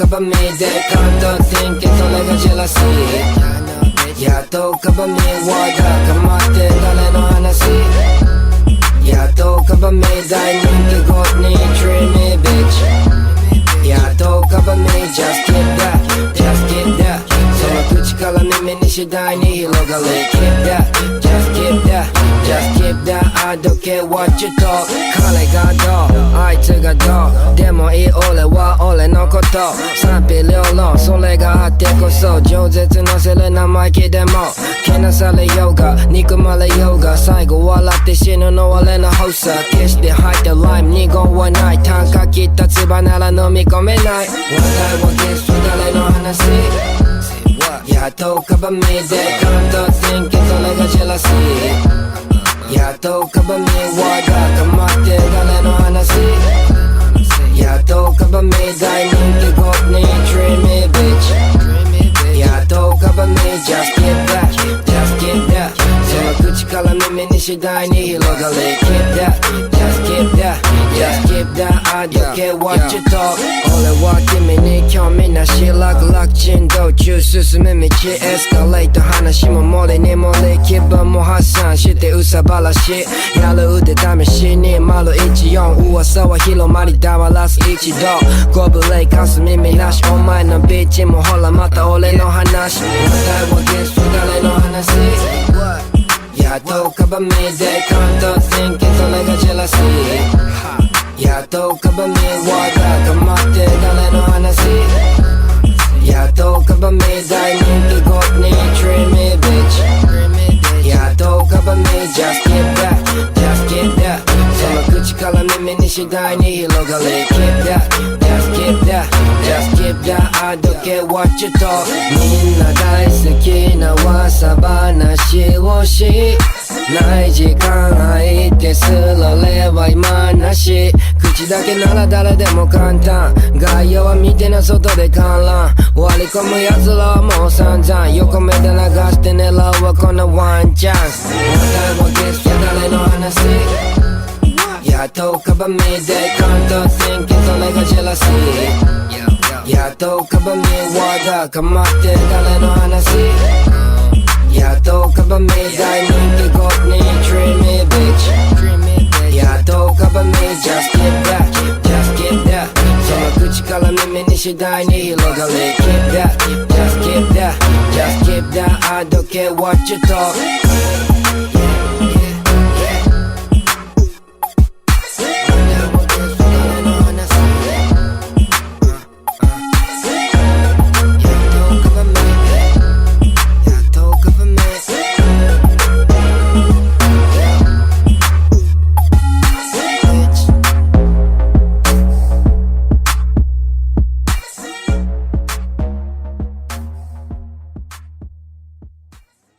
ばみで感動天気それがジェラシーやっとかばみワーダーかまって誰の話やっとかばみ大人気ゴッニー Treat me bitchやっとかばみ Just keep that Just keep that その口から耳に次第に広がる Keep that Just keep that Just keep that I don't care what you talk 彼がどうあいつがどうでもいい俺は俺のこと賛否両論それがあってこそ饒舌のせる生意気でもけなされようが憎まれようが最後笑って死ぬの俺のホス決して入ったライム濁わない単価切った唾なら飲み込めない話題はゲスト誰の話やっとかばみで感動天気それがジェラシーやっとかばみワーダーかまって誰の話やっとかばみ大人気ゴッニー Treat me bitchやっとかばみ Just keep that Just keep that その口から耳に次第に広がる Keep that Just keep that Just keep that I don't care what you talk 俺は君に興味なし楽々珍道中進む道エスカレート話も漏れに漏れ気分も発散してうさばらしやる腕試しに丸14噂は広まり黙らす一度ご無礼かす耳なしお前のビーチもほらまた俺の話話題はゲスト誰の話やっとかばみで感動天気それがジェラシーやっとかばみワーダーかまって誰の話やっとかばみ大人気ゴッニー Treat me bitchやっとかばみ Just keep that Just keep that その口から耳に次第に広がる Keep that Just keep that Just keep that I don't care what you talk みんな大好きな噂話をしない時間空いてすられは今なし口だけなら誰でも簡単概要は見てな外で観覧割り込む奴らはもう散々横目で流して狙うはこのワンチャンス話題はゲスト誰の話やっとかばみで感動天気それがジェラシーやっとかばみワーダーかまって誰の話やっとかばみ大人気ゴッニー Treat me bitchやっとかばみ Just keep that Just keep that その口から耳に次第に広がる Keep that Just keep that Just keep that I don't care what you talk